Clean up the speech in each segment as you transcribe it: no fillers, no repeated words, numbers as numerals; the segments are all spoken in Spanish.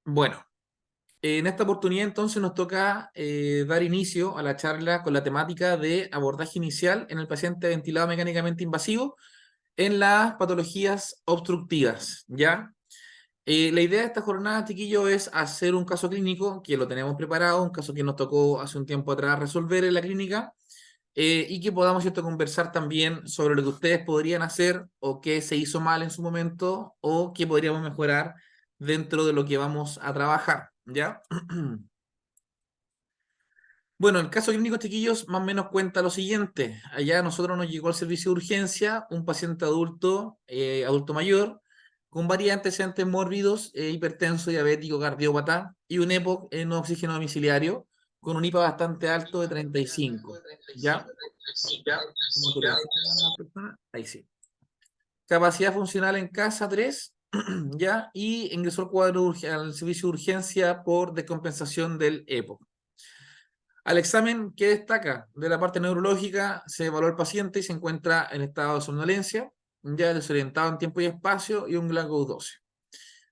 Bueno, en esta oportunidad entonces nos toca dar inicio a la charla con la temática de abordaje inicial en el paciente ventilado mecánicamente invasivo en las patologías obstructivas, ¿ya? La idea de esta jornada, chiquillo, es hacer un caso clínico que lo tenemos preparado, un caso que nos tocó hace un tiempo atrás resolver en la clínica, y que podamos, ¿cierto?, conversar también sobre lo que ustedes podrían hacer o qué se hizo mal en su momento o qué podríamos mejorar dentro de lo que vamos a trabajar, ¿ya? Bueno, el caso clínico, chiquillos, más o menos cuenta lo siguiente. Allá a nosotros nos llegó al servicio de urgencia un paciente adulto, adulto mayor, con varios antecedentes mórbidos, hipertenso, diabético, cardiópata y un EPOC en oxígeno domiciliario con un IPA bastante alto de 35. ¿Ya? ¿Cómo te lo decía la persona? Ahí sí. Capacidad funcional en casa 3, ¿ya? Y ingresó al al servicio de urgencia por descompensación del EPOC. Al examen, ¿qué destaca? De la parte neurológica, se evaluó el paciente y se encuentra en estado de somnolencia, ya desorientado en tiempo y espacio y un GLaCOS 12.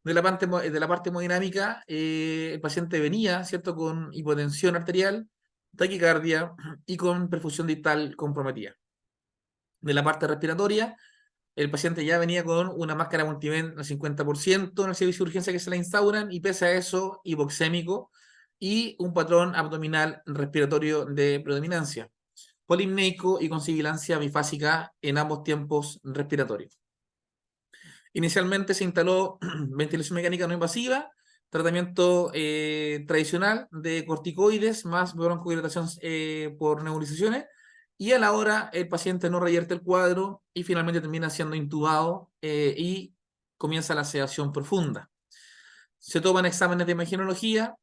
De la parte hemodinámica, el paciente venía, ¿cierto?, con hipotensión arterial, taquicardia y con perfusión distal comprometida. De la parte respiratoria, el paciente ya venía con una máscara multivent al 50% en el servicio de urgencia que se la instauran y pese a eso, hipoxémico y un patrón abdominal respiratorio de predominancia, polimneico y con sibilancia bifásica en ambos tiempos respiratorios. Inicialmente se instaló ventilación mecánica no invasiva, tratamiento tradicional de corticoides más broncodilatación por nebulizaciones, y a la hora el paciente no revierte el cuadro y finalmente termina siendo intubado y comienza la sedación profunda. Se toman exámenes de imagenología,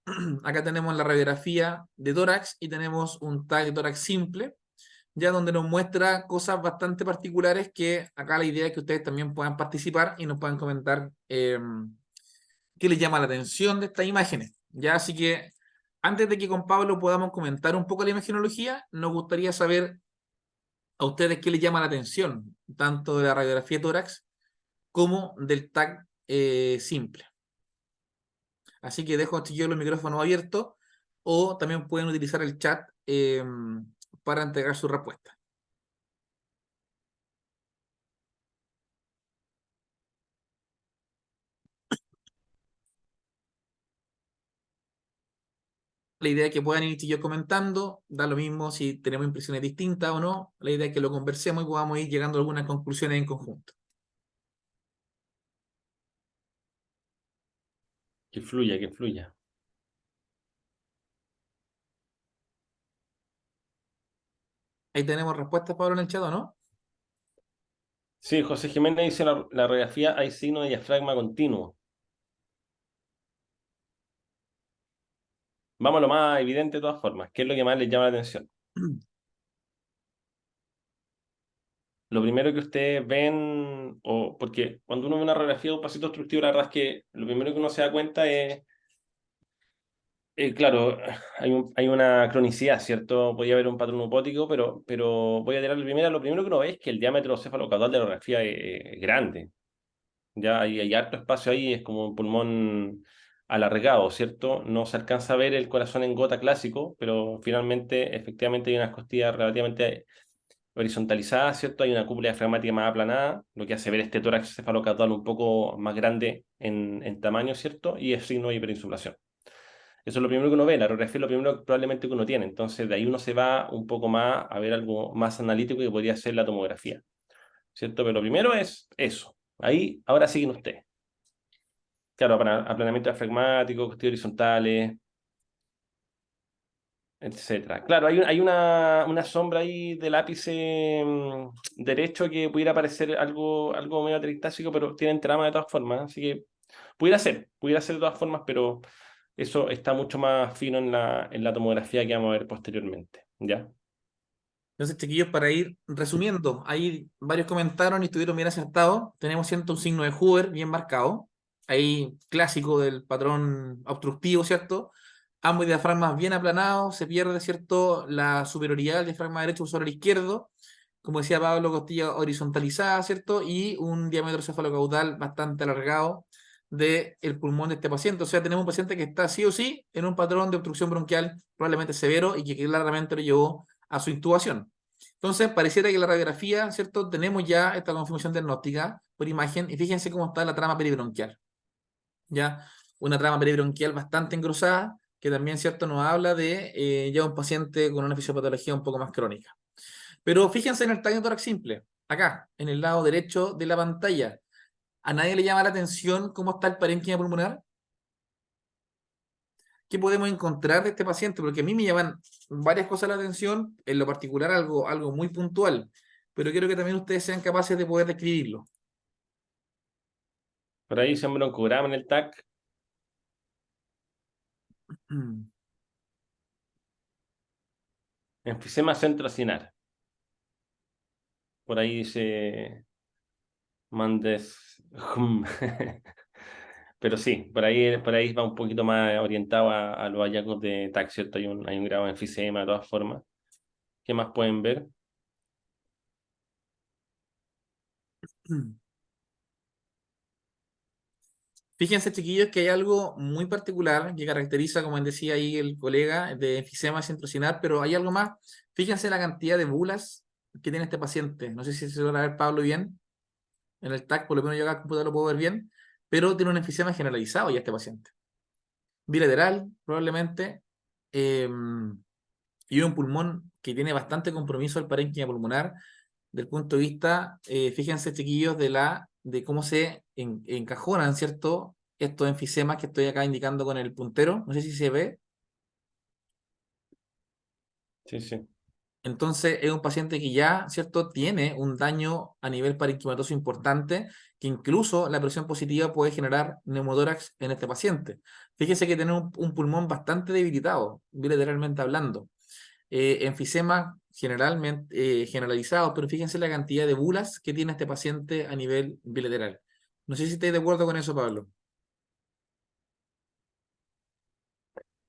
acá tenemos la radiografía de tórax y tenemos un TAC de tórax simple, ya donde nos muestra cosas bastante particulares que acá la idea es que ustedes también puedan participar y nos puedan comentar qué les llama la atención de estas imágenes. Ya, así que antes de que con Pablo podamos comentar un poco la imagenología, nos gustaría saber a ustedes qué les llama la atención, tanto de la radiografía de tórax como del TAC simple. Así que dejo, chiquillos, los micrófonos abiertos o también pueden utilizar el chat para entregar su respuesta. La idea es que puedan ir, chiquillos, comentando, da lo mismo si tenemos impresiones distintas o no. La idea es que lo conversemos y podamos ir llegando a algunas conclusiones en conjunto. Que fluya, que fluya. Ahí tenemos respuestas, Pablo, en el chat, ¿o no? Sí, José Jiménez dice la radiografía hay signo de diafragma continuo. Vamos a lo más evidente de todas formas. ¿Qué es lo que más les llama la atención? Lo primero que ustedes ven, o porque cuando uno ve una radiografía de un paciente obstructivo, la verdad es que lo primero que uno se da cuenta es, claro, hay una cronicidad, ¿cierto? Podría haber un patrón upótico, pero voy a tirar la primera. Lo primero que uno ve es que el diámetro cefalocaudal de la radiografía es grande. Ya hay harto espacio ahí, es como un pulmón alargado, ¿cierto? No se alcanza a ver el corazón en gota clásico, pero finalmente, efectivamente, hay unas costillas relativamente horizontalizadas, ¿cierto? Hay una cúpula diafragmática más aplanada, lo que hace ver este tórax cefalocaudal un poco más grande en tamaño, ¿cierto? Y es signo de hiperinsulación. Eso es lo primero que uno ve, la radiografía es lo primero probablemente que uno tiene. Entonces, de ahí uno se va un poco más a ver algo más analítico que podría ser la tomografía, ¿cierto? Pero lo primero es eso. Ahí, ahora siguen ustedes. Claro, para aplanamiento diafragmático, costillas horizontales, etcétera. Claro, hay una sombra ahí del ápice derecho que pudiera parecer algo medio atelectásico, pero tienen trama de todas formas, así que pudiera ser de todas formas, pero eso está mucho más fino en la tomografía que vamos a ver posteriormente, ¿ya? Entonces, chiquillos, para ir resumiendo, ahí varios comentaron y estuvieron bien acertados. Tenemos, ¿cierto?, un signo de Hoover bien marcado. Ahí clásico del patrón obstructivo, ¿cierto? Ambos diafragmas bien aplanados, se pierde, ¿cierto?, la superioridad del diafragma derecho sobre el izquierdo. Como decía Pablo, costilla horizontalizada, ¿cierto? Y un diámetro cefalocaudal bastante alargado, del pulmón de este paciente. O sea, tenemos un paciente que está sí o sí en un patrón de obstrucción bronquial probablemente severo y que claramente lo llevó a su intubación. Entonces, pareciera que la radiografía, ¿cierto? Tenemos ya esta confirmación diagnóstica por imagen y fíjense cómo está la trama peribronquial. ¿Ya? Una trama peribronquial bastante engrosada que también, ¿cierto? Nos habla de ya un paciente con una fisiopatología un poco más crónica. Pero fíjense en el tallo tórax simple, acá, en el lado derecho de la pantalla. ¿A nadie le llama la atención cómo está el parénquima pulmonar? ¿Qué podemos encontrar de este paciente? Porque a mí me llaman varias cosas la atención, en lo particular algo muy puntual, pero quiero que también ustedes sean capaces de poder describirlo. Por ahí se un broncograma en el TAC. Enfisema centroacinar. Por ahí dice Mandes. Pero sí, por ahí va un poquito más orientado a los hallazgos de TAC, ¿cierto? Hay un grado de enfisema de todas formas. ¿Qué más pueden ver? Fíjense, chiquillos, que hay algo muy particular que caracteriza, como decía ahí el colega, de enfisema centrocinar, pero hay algo más. Fíjense la cantidad de bulas que tiene este paciente. No sé si se logra ver, Pablo, bien. En el TAC, por lo menos yo acá en el computador lo puedo ver bien, pero tiene un enfisema generalizado ya este paciente. Bilateral, probablemente, eh, y un pulmón que tiene bastante compromiso al parénquima pulmonar, del punto de vista, fíjense, chiquillos, de cómo se encajonan, ¿cierto? Estos enfisemas que estoy acá indicando con el puntero, no sé si se ve. Sí, sí. Entonces, es un paciente que ya, ¿cierto?, tiene un daño a nivel parenquimatoso importante, que incluso la presión positiva puede generar neumotórax en este paciente. Fíjese que tiene un pulmón bastante debilitado, bilateralmente hablando. Enfisema generalmente generalizado, pero fíjense la cantidad de bulas que tiene este paciente a nivel bilateral. No sé si estáis de acuerdo con eso, Pablo.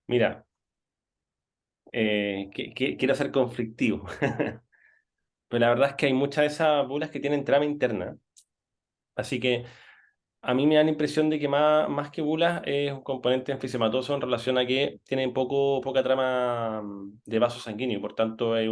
Mira, quiero ser conflictivo. Pero la verdad es que hay muchas de esas bulas que tienen trama interna. Así que a mí me da la impresión de que más que bulas es un componente enfisematoso en relación a que tienen poca trama de vaso sanguíneo, por tanto es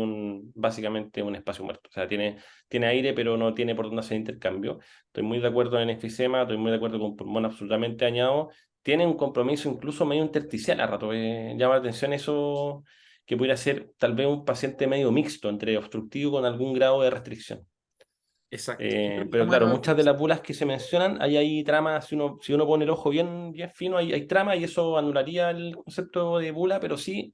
básicamente un espacio muerto. O sea, tiene aire, pero no tiene por dónde hacer intercambio. Estoy muy de acuerdo en enfisema, estoy muy de acuerdo con un pulmón absolutamente dañado. Tiene un compromiso incluso medio intersticial a rato. Llama la atención eso que pudiera ser tal vez un paciente medio mixto entre obstructivo con algún grado de restricción. Exacto. Esto es lo que Pero vamos a claro, ver muchas de las bulas que se mencionan, hay tramas, si uno pone el ojo bien fino, hay trama y eso anularía el concepto de bula, pero sí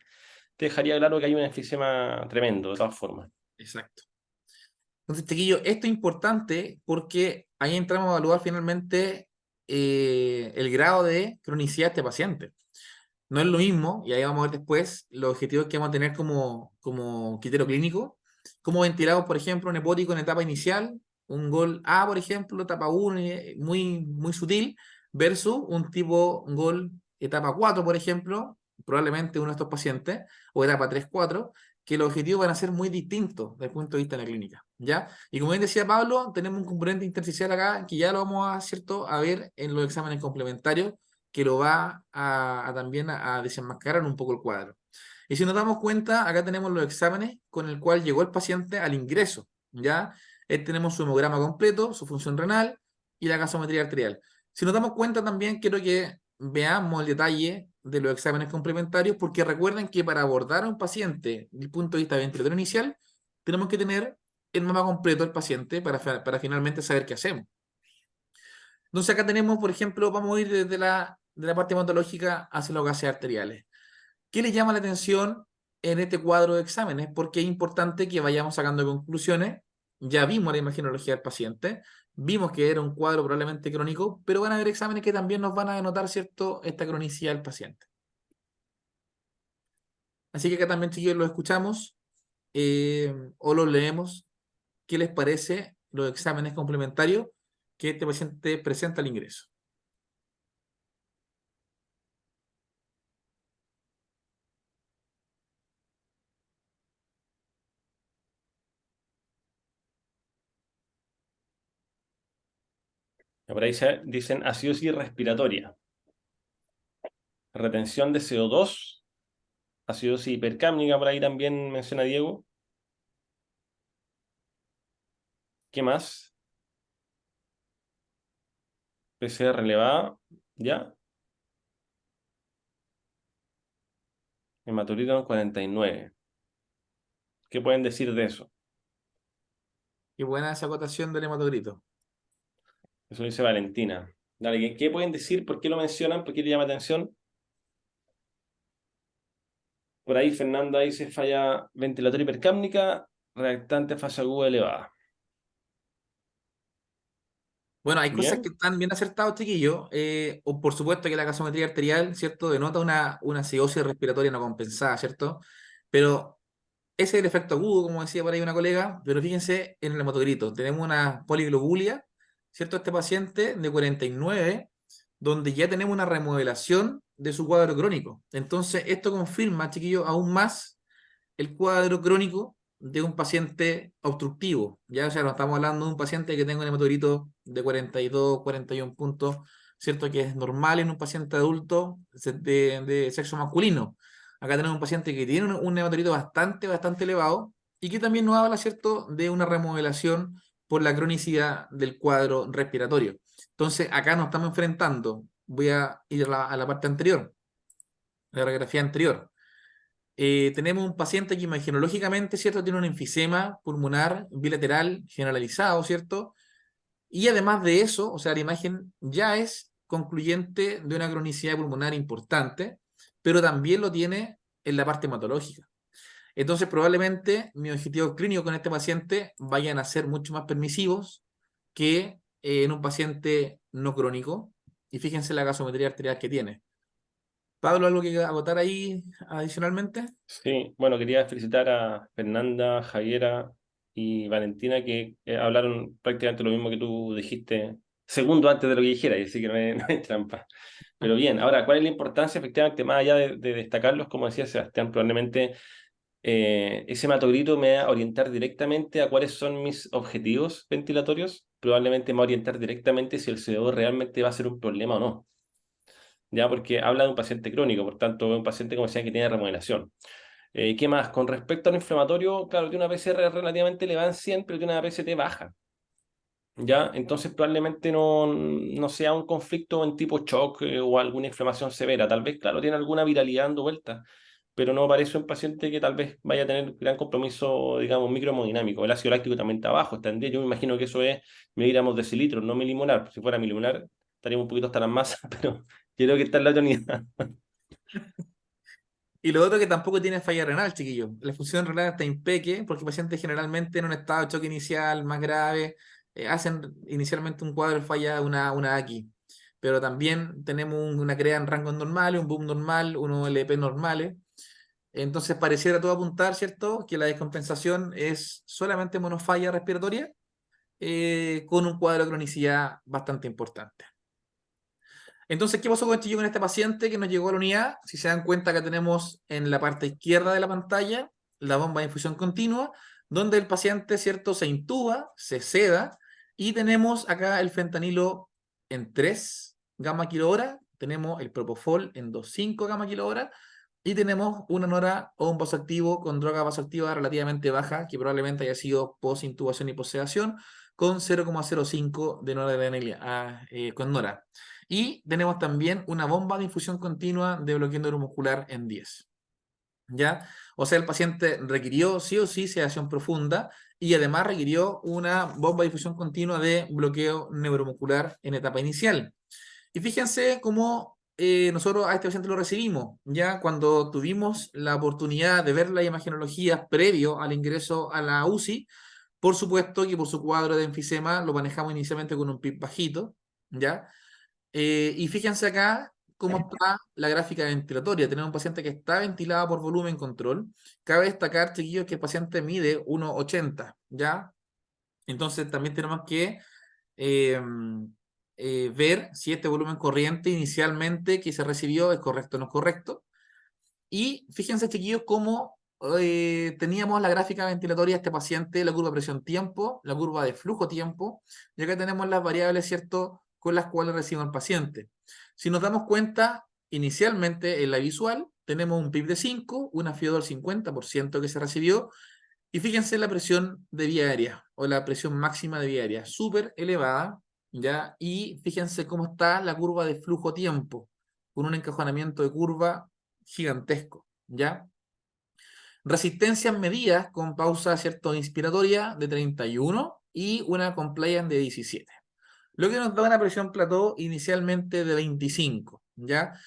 te dejaría claro que hay un enfisema tremendo, de todas formas. Exacto. Entonces, chiquillo, esto es importante porque ahí entramos a evaluar finalmente el grado de cronicidad de este paciente. No es lo mismo, y ahí vamos a ver después los objetivos que vamos a tener como criterio clínico, como ventilamos, por ejemplo, un hepótico en etapa inicial, un gol A, por ejemplo, etapa 1, muy sutil, versus un gol etapa 4, por ejemplo, probablemente uno de estos pacientes, o etapa 3 4, que los objetivos van a ser muy distintos desde el punto de vista de la clínica, ¿ya? Y como bien decía Pablo, tenemos un componente intersticial acá que ya lo vamos a, ¿cierto?, a ver en los exámenes complementarios, que lo va a también a desenmascarar un poco el cuadro. Y si nos damos cuenta, acá tenemos los exámenes con el cual llegó el paciente al ingreso, ¿ya? Tenemos su hemograma completo, su función renal y la gasometría arterial. Si nos damos cuenta también, quiero que veamos el detalle de los exámenes complementarios, porque recuerden que para abordar a un paciente desde el punto de vista ventilatorio inicial, tenemos que tener el mapa completo del paciente para finalmente saber qué hacemos. Entonces acá tenemos, por ejemplo, vamos a ir desde de la parte hematológica hacia los gases arteriales. ¿Qué les llama la atención en este cuadro de exámenes? Porque es importante que vayamos sacando conclusiones. Ya vimos la imagenología del paciente, vimos que era un cuadro probablemente crónico, pero van a haber exámenes que también nos van a denotar, ¿cierto?, esta cronicidad del paciente. Así que acá también, chiquillos, lo escuchamos o los leemos. ¿Qué les parece los exámenes complementarios que este paciente presenta al ingreso? Por ahí dicen acidosis respiratoria, retención de CO2, acidosis hipercámnica, por ahí también menciona Diego. ¿Qué más? PCR elevada, ¿ya? Hematuriton 49. ¿Qué pueden decir de eso? Qué buena esa acotación del hematogrito. Eso dice Valentina. Dale, ¿qué pueden decir? ¿Por qué lo mencionan? ¿Por qué le llama atención? Por ahí Fernanda dice falla ventilatoria hipercámnica, reactante fase aguda elevada. Bueno, hay cosas que ¿Bien? están bien acertados, chiquillos. O por supuesto que la gasometría arterial, ¿cierto? Denota una acidosis respiratoria no compensada, ¿cierto? Pero ese es el efecto agudo, como decía por ahí una colega, pero fíjense en el hematocrito. Tenemos una poliglobulia, ¿cierto? Este paciente de 49, donde ya tenemos una remodelación de su cuadro crónico. Entonces, esto confirma, chiquillos, aún más el cuadro crónico de un paciente obstructivo. Ya, o sea, no estamos hablando de un paciente que tenga un hematocrito de 42, 41 puntos, ¿cierto? Que es normal en un paciente adulto de sexo masculino. Acá tenemos un paciente que tiene un hematocrito bastante elevado y que también nos habla, ¿cierto?, de una remodelación por la cronicidad del cuadro respiratorio. Entonces, acá nos estamos enfrentando. Voy a ir a la parte anterior, la radiografía anterior. Tenemos un paciente que imagenológicamente, ¿cierto?, tiene un enfisema pulmonar bilateral generalizado, ¿cierto? Y además de eso, o sea, la imagen ya es concluyente de una cronicidad pulmonar importante, pero también lo tiene en la parte hematológica. Entonces, probablemente mi objetivo clínico con este paciente vayan a ser mucho más permisivos que en un paciente no crónico. Y fíjense la gasometría arterial que tiene. Pablo, ¿algo que agotar ahí adicionalmente? Sí, bueno, quería felicitar a Fernanda, Javiera y Valentina que hablaron prácticamente lo mismo que tú dijiste segundo antes de lo que dijera, y así que no es trampa. Pero bien, ahora, ¿cuál es la importancia? Efectivamente, más allá de destacarlos, como decía Sebastián, probablemente ese hematogrito me va a orientar directamente a cuáles son mis objetivos ventilatorios, probablemente me va a orientar directamente si el CO2 realmente va a ser un problema o no, ya porque habla de un paciente crónico, por tanto, un paciente, como decía, que tiene remodelación. ¿Qué más? Con respecto al inflamatorio, claro, tiene una PCR relativamente elevada en 100, pero tiene una PCT baja. ¿Ya? Entonces probablemente no sea un conflicto en tipo shock o alguna inflamación severa. Tal vez, claro, tiene alguna viralidad dando vuelta, pero no parece un paciente que tal vez vaya a tener gran compromiso, digamos, microhemodinámico. El ácido láctico también está bajo, está en 10. Yo me imagino que eso es miligramos decilitros, no milimolar. Si fuera milimolar, estaríamos un poquito hasta las masas, pero yo creo que está en la unidad. Y lo otro que tampoco tiene falla renal, chiquillo. La función renal está impeque porque pacientes generalmente en un estado de choque inicial más grave hacen inicialmente un cuadro de falla, una AQI. Pero también tenemos una CREA en rangos normales, un boom normal, unos LP normales. Entonces pareciera todo apuntar, ¿cierto? Que la descompensación es solamente monofalla respiratoria con un cuadro de cronicidad bastante importante. Entonces, ¿qué pasó con este paciente que nos llegó a la unidad? Si se dan cuenta que tenemos en la parte izquierda de la pantalla la bomba de infusión continua, donde el paciente, ¿cierto?, se intuba, se seda, y tenemos acá el fentanilo en 3 gamma kilohora, tenemos el propofol en 2,5 gamma kilohora, y tenemos una nora o un vasoactivo con droga vasoactiva relativamente baja, que probablemente haya sido post-intubación y post-sedación, con 0,05 de noradrenalina con nora. Y tenemos también una bomba de infusión continua de bloqueo neuromuscular en 10. ¿Ya? O sea, el paciente requirió sí o sí sedación profunda y además requirió una bomba de infusión continua de bloqueo neuromuscular en etapa inicial. Y fíjense cómo nosotros a este paciente lo recibimos, ya cuando tuvimos la oportunidad de ver la imagenología previo al ingreso a la UCI, por supuesto que por su cuadro de enfisema lo manejamos inicialmente con un PIB bajito, ¿ya? Y fíjense acá cómo está la gráfica ventilatoria. Tenemos un paciente que está ventilado por volumen control. Cabe destacar, chiquillos, que el paciente mide 1,80, ¿ya? Entonces también tenemos que eh, ver si este volumen corriente inicialmente que se recibió es correcto o no es correcto. Y fíjense, chiquillos, cómo teníamos la gráfica ventilatoria de este paciente, la curva de presión tiempo, la curva de flujo tiempo, y acá tenemos las variables, ¿cierto?, con las cuales recibe el paciente. Si nos damos cuenta, inicialmente en la visual tenemos un PIB de 5, una FIO del 50% que se recibió, y fíjense la presión de vía aérea, o la presión máxima de vía aérea, súper elevada, ¿ya? Y fíjense cómo está la curva de flujo-tiempo, con un encajonamiento de curva gigantesco, ¿ya? Resistencias medidas con pausa, ¿cierto?, inspiratoria de 31 y una compliance de 17. Lo que nos da una presión plató inicialmente de 25, ¿ya?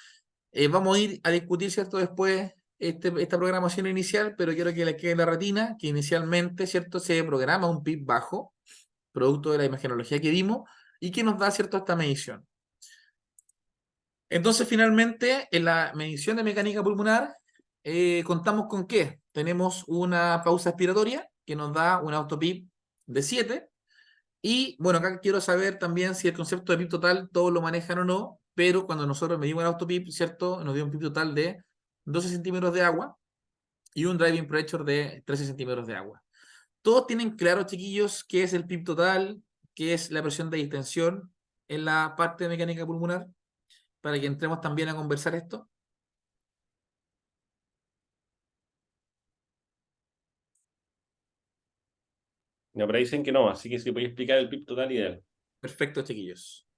Vamos a ir a discutir, ¿cierto?, después esta programación inicial, pero quiero que le quede en la retina que inicialmente, ¿cierto?, se programa un PIB bajo, producto de la imagenología que vimos, y que nos da, ¿cierto?, esta medición. Entonces, finalmente, en la medición de mecánica pulmonar, contamos con ¿qué? Tenemos una pausa expiratoria que nos da un autopip de 7. Y bueno, acá quiero saber también si el concepto de PIB total todos lo manejan o no, pero cuando nosotros medimos el autopip, ¿cierto? Nos dio un PIB total de 12 centímetros de agua y un driving pressure de 13 centímetros de agua. Todos tienen claro, chiquillos, qué es el PIB total, qué es la presión de distensión en la parte de mecánica pulmonar, para que entremos también a conversar esto. No, pero dicen que no, así que si podéis explicar el PIB total ideal. Perfecto, chiquillos.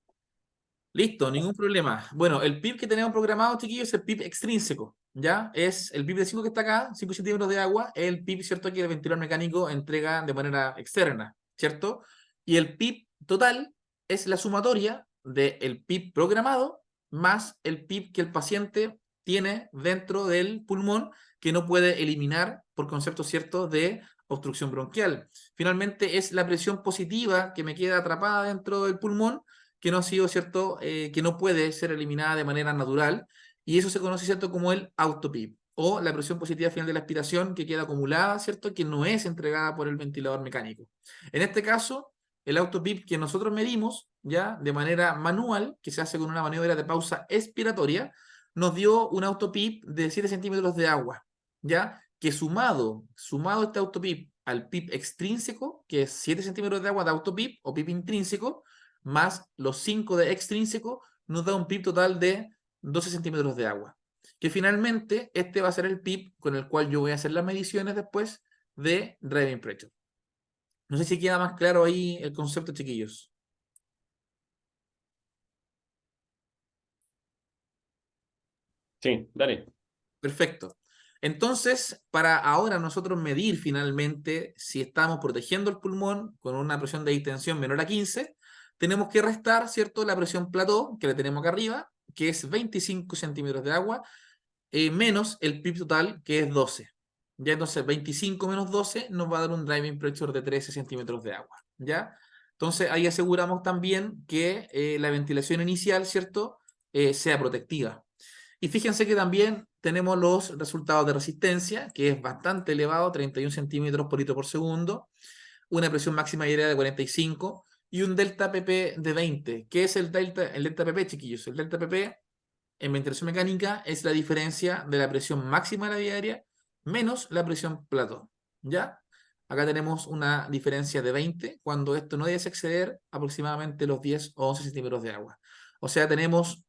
Listo, ningún problema. Bueno, el PIB que tenemos programado, chiquillos, es el PIB extrínseco, ¿ya? Es el PIB de 5 que está acá, 5 centímetros de agua, es el PIB, ¿cierto?, que el ventilador mecánico entrega de manera externa, ¿cierto? Y el PIB total es la sumatoria del PIB programado más el PIB que el paciente tiene dentro del pulmón que no puede eliminar por concepto, ¿cierto?, de obstrucción bronquial. Finalmente es la presión positiva que me queda atrapada dentro del pulmón que no ha sido, ¿cierto?, que no puede ser eliminada de manera natural, y eso se conoce, ¿cierto?, como el autopip, o la presión positiva final de la aspiración que queda acumulada, ¿cierto?, que no es entregada por el ventilador mecánico. En este caso, el autopip que nosotros medimos, ya, de manera manual, que se hace con una maniobra de pausa expiratoria, nos dio un autopip de 7 centímetros de agua, ya, que sumado este autopip al PIB extrínseco, que es 7 centímetros de agua de autopip o PIB intrínseco, más los 5 de extrínseco, nos da un PIB total de 12 centímetros de agua. Que finalmente este va a ser el PIB con el cual yo voy a hacer las mediciones después de driving pressure. No sé si queda más claro ahí el concepto, chiquillos. Sí, dale. Perfecto. Entonces, para ahora nosotros medir finalmente si estamos protegiendo el pulmón con una presión de distensión menor a 15, tenemos que restar, ¿cierto?, la presión plató que le tenemos acá arriba, que es 25 centímetros de agua, menos el PIB total, que es 12. Ya entonces 25 menos 12 nos va a dar un driving pressure de 13 centímetros de agua. ¿Ya? Entonces ahí aseguramos también que la ventilación inicial, ¿cierto?, sea protectiva. Y fíjense que también tenemos los resultados de resistencia, que es bastante elevado, 31 centímetros por litro por segundo, una presión máxima aérea de 45 y un delta PP de 20. ¿Qué es el delta PP, chiquillos? El delta PP en ventilación mecánica es la diferencia de la presión máxima de la vía aérea menos la presión plató. ¿Ya? Acá tenemos una diferencia de 20 cuando esto no debe exceder aproximadamente los 10 o 11 centímetros de agua. O sea, tenemos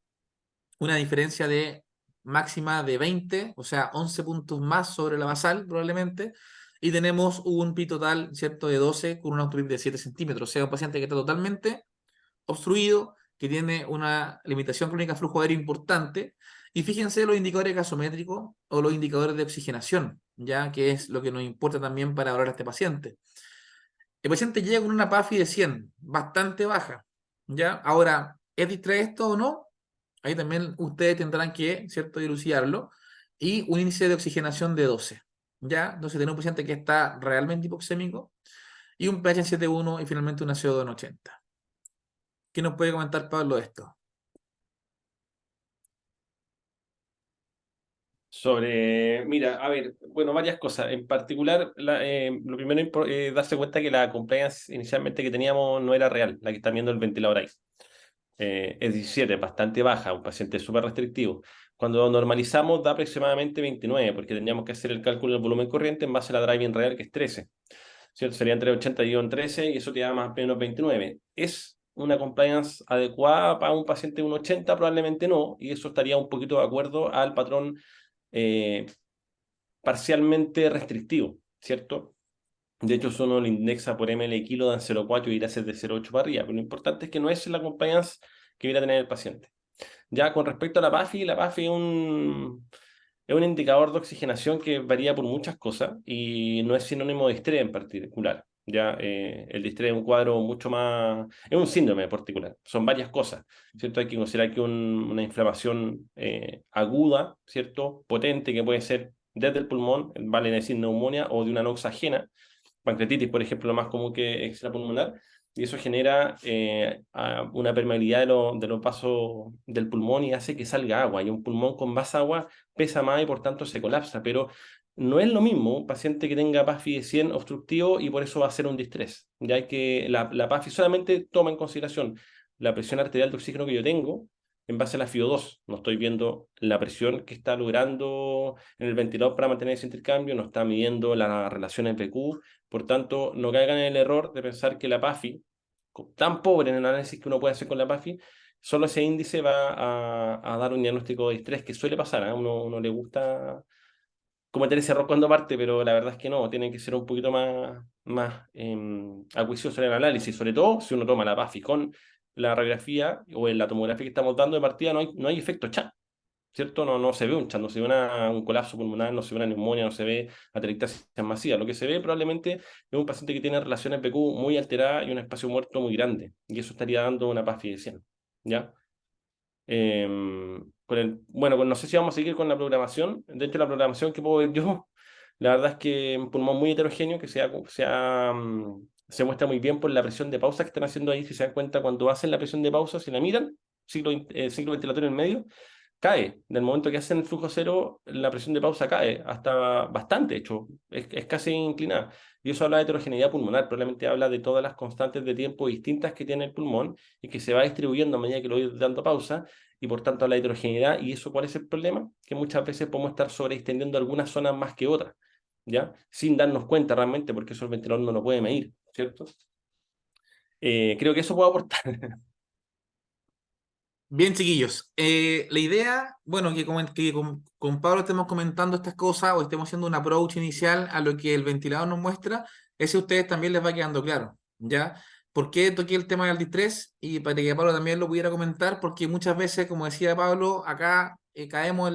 una diferencia de máxima de 20, o sea, 11 puntos más sobre la basal probablemente, y tenemos un pi total, ¿cierto?, de 12 con un autopip de 7 centímetros, o sea, un paciente que está totalmente obstruido, que tiene una limitación crónica de flujo aéreo importante, y fíjense los indicadores gasométricos o los indicadores de oxigenación, ya que es lo que nos importa también para valorar a este paciente. El paciente llega con una PAFI de 100, bastante baja, ¿ya? Ahora, ¿es distrae esto o no? Ahí también ustedes tendrán que, ¿cierto?, dilucidarlo, y un índice de oxigenación de 12, ¿ya? Entonces tenemos un paciente que está realmente hipoxémico, y un pH en 7,1 y finalmente una CO2 en 80. ¿Qué nos puede comentar Pablo de esto? Sobre, mira, a ver, bueno, varias cosas. En particular, lo primero es darse cuenta que la compliance inicialmente que teníamos no era real, la que está viendo el ventilador ahí. Es 17, bastante baja, un paciente súper restrictivo. Cuando normalizamos da aproximadamente 29, porque tendríamos que hacer el cálculo del volumen corriente en base a la driving real, que es 13. ¿Cierto? Sería entre 80 y 13, y eso te da más o menos 29. Es una compliance adecuada para un paciente de 1,80? Probablemente no, y eso estaría un poquito de acuerdo al patrón eh, parcialmente restrictivo, ¿cierto? De hecho, si uno lo indexa por ml kilo, dan 0,4 y irá a ser de 0,8 para arriba, pero lo importante es que no es la compliance que viene a tener el paciente. Ya con respecto a la PAFI es un indicador de oxigenación que varía por muchas cosas y no es sinónimo de estrés en particular. Ya el distrés es un cuadro mucho más, es un síndrome en particular, son varias cosas, ¿cierto? Hay que considerar que una inflamación aguda, ¿cierto? Potente, que puede ser desde el pulmón, vale decir neumonía, o de una noxa ajena, pancreatitis, por ejemplo, lo más común que extrapulmonar, y eso genera una permeabilidad de los vasos del pulmón y hace que salga agua. Y un pulmón con más agua pesa más y por tanto se colapsa. Pero no es lo mismo un paciente que tenga PAFI de 100 obstructivo y por eso va a ser un distrés. Ya que la PAFI solamente toma en consideración la presión arterial de oxígeno que yo tengo en base a la FiO2. No estoy viendo la presión que está logrando en el ventilador para mantener ese intercambio, no está midiendo la relación FQ. Por tanto, no caigan en el error de pensar que la PAFI, tan pobre en el análisis que uno puede hacer con la PAFI, solo ese índice va a dar un diagnóstico de estrés, que suele pasar, ¿eh? Uno le gusta cometer ese error cuando parte, pero la verdad es que no, tiene que ser un poquito más acuicioso en el análisis, sobre todo si uno toma la PAFI con la radiografía o en la tomografía que estamos dando de partida, no hay efecto chat. ¿Cierto? No se ve un chat, no se ve un colapso pulmonar, no se ve una neumonía, no se ve atelectasia masiva. Lo que se ve probablemente es un paciente que tiene relaciones PQ muy alteradas y un espacio muerto muy grande. Y eso estaría dando una PAFI de 100. ¿Ya? Bueno, pues no sé si vamos a seguir con la programación. De hecho, la programación que puedo ver yo, la verdad es que un pulmón muy heterogéneo que se muestra muy bien por la presión de pausa que están haciendo ahí. Si se dan cuenta, cuando hacen la presión de pausa, si la miran, ciclo ventilatorio en el medio, cae. Del momento que hacen el flujo cero, la presión de pausa cae, hasta bastante, de hecho, es casi inclinada. Y eso habla de heterogeneidad pulmonar, probablemente habla de todas las constantes de tiempo distintas que tiene el pulmón y que se va distribuyendo a medida que lo voy dando pausa, y por tanto habla de heterogeneidad. ¿Y eso cuál es el problema? Que muchas veces podemos estar sobreextendiendo algunas zonas más que otras, ¿ya? Sin darnos cuenta realmente, porque eso el ventilador no lo puede medir, ¿cierto? Creo que eso puedo aportar. Bien, chiquillos. La idea, bueno, que con Pablo estemos comentando estas cosas o estemos haciendo un approach inicial a lo que el ventilador nos muestra, ese a ustedes también les va quedando claro, ¿ya? ¿Por qué toqué el tema del distrés? Y para que Pablo también lo pudiera comentar, porque muchas veces, como decía Pablo, acá caemos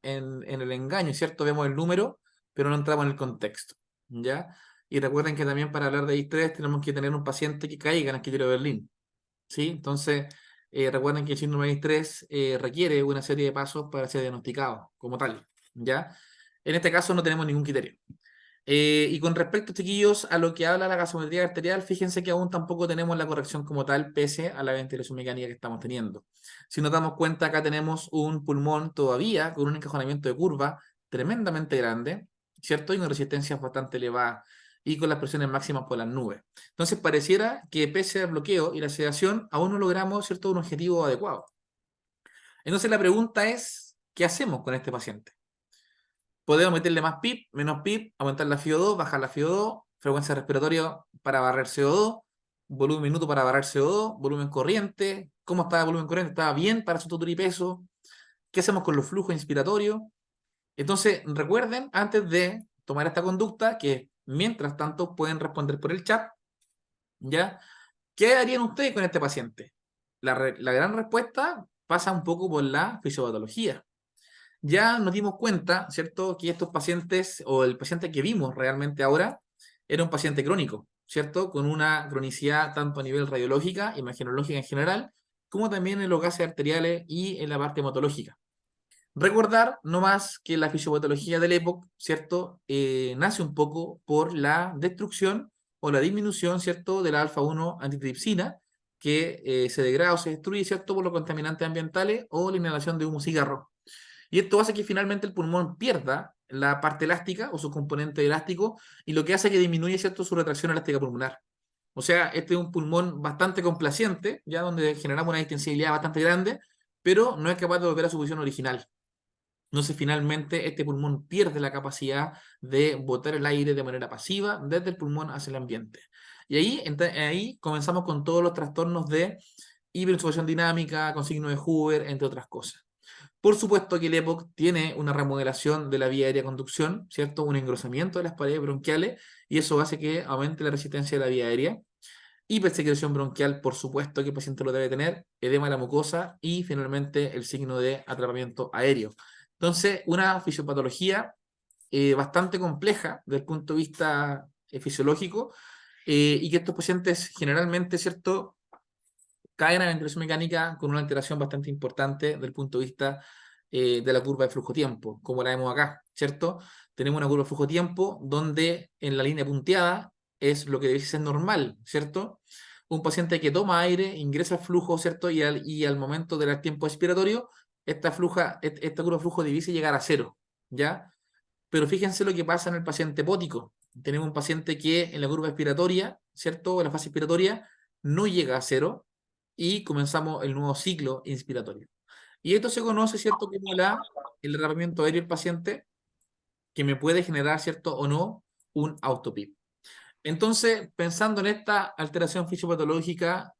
en el engaño, ¿cierto? Vemos el número, pero no entramos en el contexto, ¿ya? Y recuerden que también para hablar de distrés tenemos que tener un paciente que caiga en el criterio de Berlín. ¿Sí? Entonces, recuerden que el síndrome de estrés requiere una serie de pasos para ser diagnosticado como tal, ¿ya? En este caso no tenemos ningún criterio. Y con respecto, chiquillos, a lo que habla la gasometría arterial, fíjense que aún tampoco tenemos la corrección como tal, pese a la ventilación mecánica que estamos teniendo. Si nos damos cuenta, acá tenemos un pulmón todavía con un encajonamiento de curva tremendamente grande, ¿cierto? Y una resistencia bastante elevada y con las presiones máximas por las nubes. Entonces, pareciera que pese al bloqueo y la sedación, aún no logramos, ¿cierto?, un objetivo adecuado. Entonces, la pregunta es, ¿qué hacemos con este paciente? Podemos meterle más PIP, menos PIP, aumentar la FiO2, bajar la FiO2, frecuencia respiratoria para barrer CO2, volumen minuto para barrer CO2, volumen corriente. ¿Cómo está el volumen corriente? ¿Estaba bien para su total y peso? ¿Qué hacemos con los flujos inspiratorios? Entonces, recuerden, antes de tomar esta conducta, que mientras tanto pueden responder por el chat, ¿ya? ¿Qué harían ustedes con este paciente? La gran respuesta pasa un poco por la fisiopatología. Ya nos dimos cuenta, ¿cierto?, que estos pacientes, o el paciente que vimos realmente ahora, era un paciente crónico, ¿cierto?, con una cronicidad tanto a nivel radiológica, imagenológica en general, como también en los gases arteriales y en la parte hematológica. Recordar nomás que la fisiopatología del EPOC, ¿cierto?, nace un poco por la destrucción o la disminución, ¿cierto?, de la alfa-1 antitripsina, que se degrada o se destruye, ¿cierto?, por los contaminantes ambientales o la inhalación de humo cigarro. Y esto hace que finalmente el pulmón pierda la parte elástica o su componente elástico, y lo que hace que disminuye, ¿cierto?, su retracción elástica pulmonar. O sea, este es un pulmón bastante complaciente, ya donde generamos una distensibilidad bastante grande, pero no es capaz de volver a su posición original. Entonces, finalmente, este pulmón pierde la capacidad de botar el aire de manera pasiva desde el pulmón hacia el ambiente. Y ahí comenzamos con todos los trastornos de hiperinsuficiencia dinámica, con signo de Hoover, entre otras cosas. Por supuesto que el EPOC tiene una remodelación de la vía aérea de conducción, ¿cierto? Un engrosamiento de las paredes bronquiales, y eso hace que aumente la resistencia de la vía aérea. Hipersecreción bronquial, por supuesto que el paciente lo debe tener, edema de la mucosa y finalmente el signo de atrapamiento aéreo. Entonces, una fisiopatología bastante compleja desde el punto de vista fisiológico, y que estos pacientes generalmente, ¿cierto?, caen a la ventilación mecánica con una alteración bastante importante desde el punto de vista de la curva de flujo-tiempo, como la vemos acá, ¿cierto? Tenemos una curva de flujo-tiempo donde en la línea punteada es lo que debe ser normal, ¿cierto? Un paciente que toma aire, ingresa al flujo, ¿cierto? Y al momento del tiempo expiratorio, esta curva de flujo debe llegar a cero, ¿ya? Pero fíjense lo que pasa en el paciente hepático. Tenemos un paciente que en la curva expiratoria, ¿cierto? En la fase expiratoria no llega a cero y comenzamos el nuevo ciclo inspiratorio. Y esto se conoce, ¿cierto?, como el derramamiento aéreo del paciente, que me puede generar, ¿cierto?, o no, un autopip. Entonces, pensando en esta alteración fisiopatológica,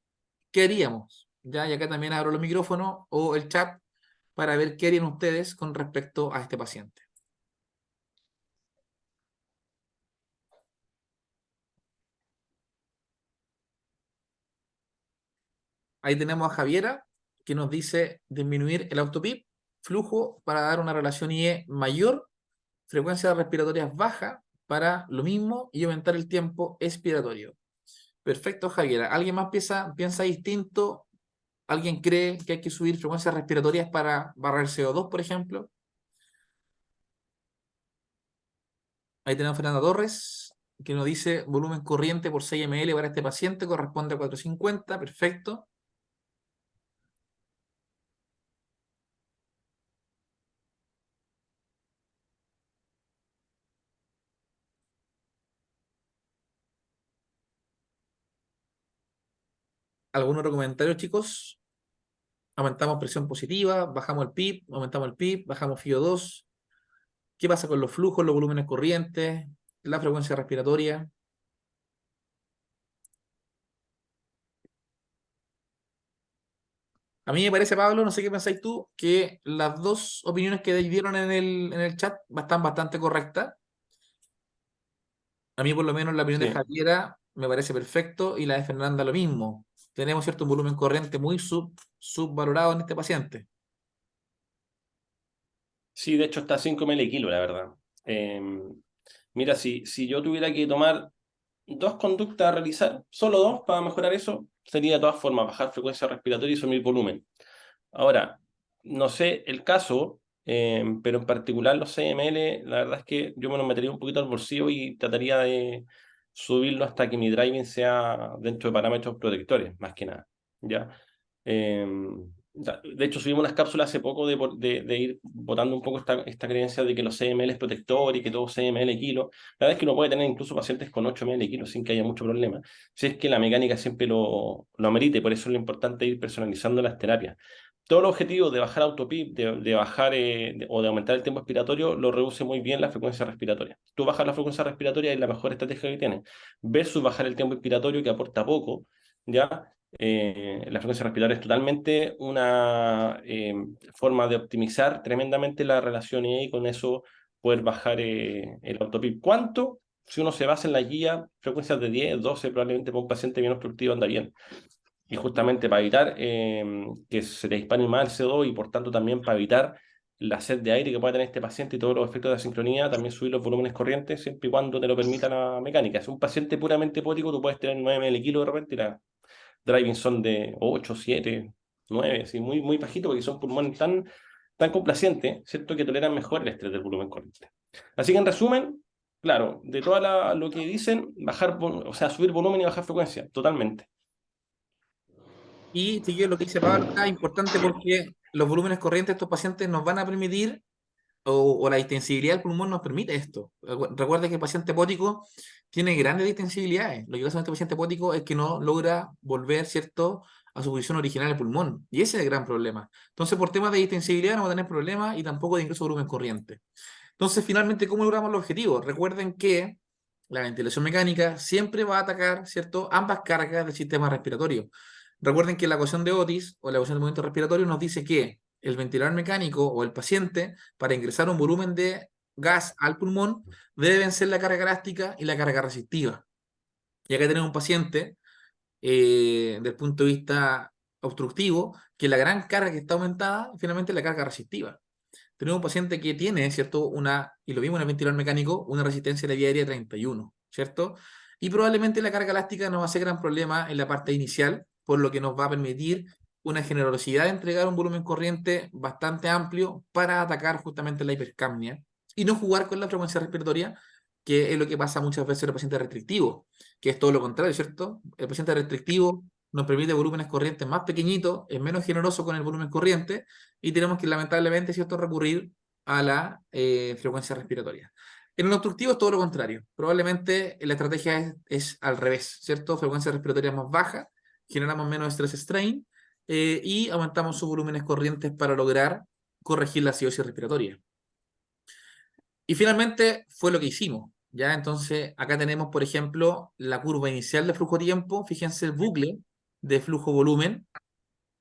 ¿qué haríamos? ¿Ya? Y acá también abro los micrófonos o el chat para ver qué harían ustedes con respecto a este paciente. Ahí tenemos a Javiera, que nos dice disminuir el autopip, flujo para dar una relación IE mayor, frecuencia respiratoria baja para lo mismo y aumentar el tiempo expiratorio. Perfecto, Javiera. ¿Alguien más piensa distinto? ¿Alguien cree que hay que subir frecuencias respiratorias para barrer CO2, por ejemplo? Ahí tenemos a Fernanda Torres, que nos dice volumen corriente por 6 ml para este paciente, corresponde a 450. Perfecto. ¿Algún otro comentario, chicos? Aumentamos presión positiva, bajamos el PIB, aumentamos el PIB, bajamos FIO2. ¿Qué pasa con los flujos, los volúmenes corrientes, la frecuencia respiratoria? A mí me parece, Pablo, no sé qué pensáis tú, que las dos opiniones que dieron en el chat están bastante correctas. A mí, por lo menos, la opinión de Sí. Javiera me parece perfecto y la de Fernanda lo mismo. Tenemos cierto un volumen corriente muy subvalorado en este paciente. Sí, de hecho está a 5 ml kilo, la verdad. Mira, si yo tuviera que tomar dos conductas a realizar, solo dos para mejorar eso, sería de todas formas bajar frecuencia respiratoria y subir volumen. Ahora, no sé el caso, pero en particular los 6 ml, la verdad es que yo me los metería un poquito al bolsillo y trataría de subirlo hasta que mi driving sea dentro de parámetros protectores, más que nada. ¿Ya? De hecho, subimos unas cápsulas hace poco de ir botando un poco esta creencia de que los 6 ml es protector y que todo 6 ml kilo. La verdad es que uno puede tener incluso pacientes con 8 ml kilo sin que haya mucho problema. Si es que la mecánica siempre lo amerite, por eso es lo importante ir personalizando las terapias. Todo el objetivo de bajar autopip, de bajar o de aumentar el tiempo expiratorio, lo reduce muy bien la frecuencia respiratoria. Tú bajas la frecuencia respiratoria y es la mejor estrategia que tienes, versus bajar el tiempo expiratorio que aporta poco, ¿ya? La frecuencia respiratoria es totalmente una forma de optimizar tremendamente la relación y con eso poder bajar el autopip. ¿Cuánto? Si uno se basa en la guía, frecuencias de 10, 12, probablemente para un paciente bien obstructivo anda bien. Y justamente para evitar que se le dispare más el CO2 y por tanto también para evitar la sed de aire que pueda tener este paciente y todos los efectos de asincronía, también subir los volúmenes corrientes siempre y cuando te lo permita la mecánica. Si es un paciente puramente hipótico, tú puedes tener 9 ml kilo de repente y la driving son de 8, 7, 9, así, muy, muy bajito porque son pulmones tan complacientes, ¿cierto? Que toleran mejor el estrés del volumen corriente. Así que en resumen, claro, de todo lo que dicen, o sea, subir volumen y bajar frecuencia, totalmente. Y sigue lo que dice Pablo acá, importante porque los volúmenes corrientes de estos pacientes nos van a permitir, o la distensibilidad del pulmón nos permite esto. Recuerda que el paciente hepático tiene grandes distensibilidades. Lo que pasa con este paciente hepático es que no logra volver, ¿cierto?, a su posición original el pulmón. Y ese es el gran problema. Entonces, por temas de distensibilidad no va a tener problemas y tampoco de ingreso de volumen corriente. Entonces, finalmente, ¿cómo logramos el objetivo? Recuerden que la ventilación mecánica siempre va a atacar, ¿cierto?, ambas cargas del sistema respiratorio. Recuerden que la ecuación de Otis o la ecuación de movimiento respiratorio nos dice que el ventilador mecánico o el paciente, para ingresar un volumen de gas al pulmón, debe vencer la carga elástica y la carga resistiva. Y acá tenemos un paciente, desde el punto de vista obstructivo, que la gran carga que está aumentada, finalmente es la carga resistiva. Tenemos un paciente que tiene, ¿cierto? Y lo vimos en el ventilador mecánico, una resistencia de la vía aérea 31, ¿cierto? Y probablemente la carga elástica no va a ser gran problema en la parte inicial, por lo que nos va a permitir una generosidad de entregar un volumen corriente bastante amplio para atacar justamente la hipercapnia y no jugar con la frecuencia respiratoria, que es lo que pasa muchas veces en los pacientes restrictivos, que es todo lo contrario, ¿cierto? El paciente restrictivo nos permite volúmenes corrientes más pequeñitos, es menos generoso con el volumen corriente y tenemos que lamentablemente, ¿cierto?, recurrir a la frecuencia respiratoria. En el obstructivo es todo lo contrario. Probablemente la estrategia es al revés, ¿cierto? Frecuencia respiratoria más baja, generamos menos estrés strain y aumentamos sus volúmenes corrientes para lograr corregir la acidosis respiratoria. Y finalmente fue lo que hicimos, ¿ya? Entonces, acá tenemos, por ejemplo, la curva inicial de flujo-tiempo. Fíjense el bucle de flujo-volumen,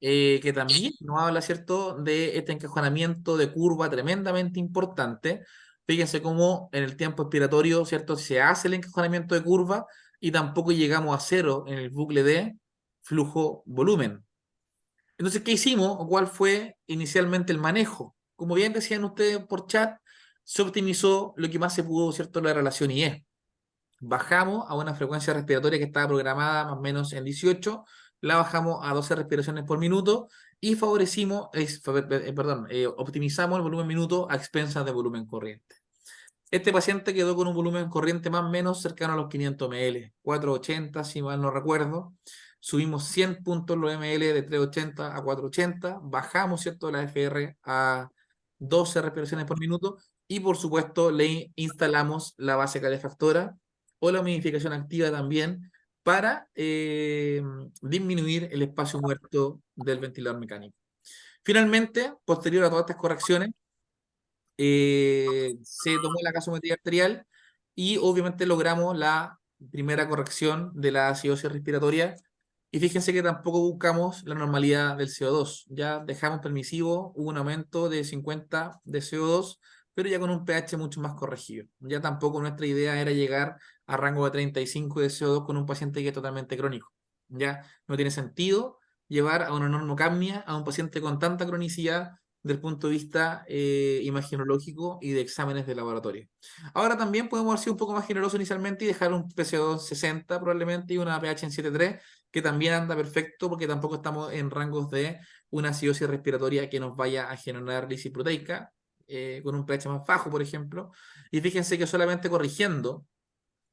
que también nos habla, ¿cierto?, de este encajonamiento de curva tremendamente importante. Fíjense cómo en el tiempo expiratorio, ¿cierto?, se hace el encajonamiento de curva y tampoco llegamos a cero en el bucle de flujo-volumen. Entonces, ¿qué hicimos o cuál fue inicialmente el manejo? Como bien decían ustedes por chat, se optimizó lo que más se pudo, ¿cierto?, la relación IE. Bajamos a una frecuencia respiratoria que estaba programada más o menos en 18, la bajamos a 12 respiraciones por minuto y optimizamos el volumen minuto a expensas de volumen corriente. Este paciente quedó con un volumen corriente más o menos cercano a los 500 ml, 480 si mal no recuerdo. Subimos 100 puntos los ml de 380 a 480, bajamos, ¿cierto?, la FR a 12 respiraciones por minuto y por supuesto le instalamos la base calefactora o la humidificación activa también para disminuir el espacio muerto del ventilador mecánico. Finalmente, posterior a todas estas correcciones, se tomó la gasometría arterial y obviamente logramos la primera corrección de la acidosis respiratoria. Y fíjense que tampoco buscamos la normalidad del CO2. Ya dejamos permisivo, hubo un aumento de 50 de CO2, pero ya con un pH mucho más corregido. Ya tampoco nuestra idea era llegar a rango de 35 de CO2 con un paciente que es totalmente crónico. Ya no tiene sentido llevar a una normocapnia a un paciente con tanta cronicidad del punto de vista imaginológico y de exámenes de laboratorio. Ahora también podemos haber sido un poco más generosos inicialmente y dejar un PCO2 60 probablemente y una pH en 7.3, que también anda perfecto porque tampoco estamos en rangos de una acidosis respiratoria que nos vaya a generar lisis proteica, con un pH más bajo, por ejemplo. Y fíjense que solamente corrigiendo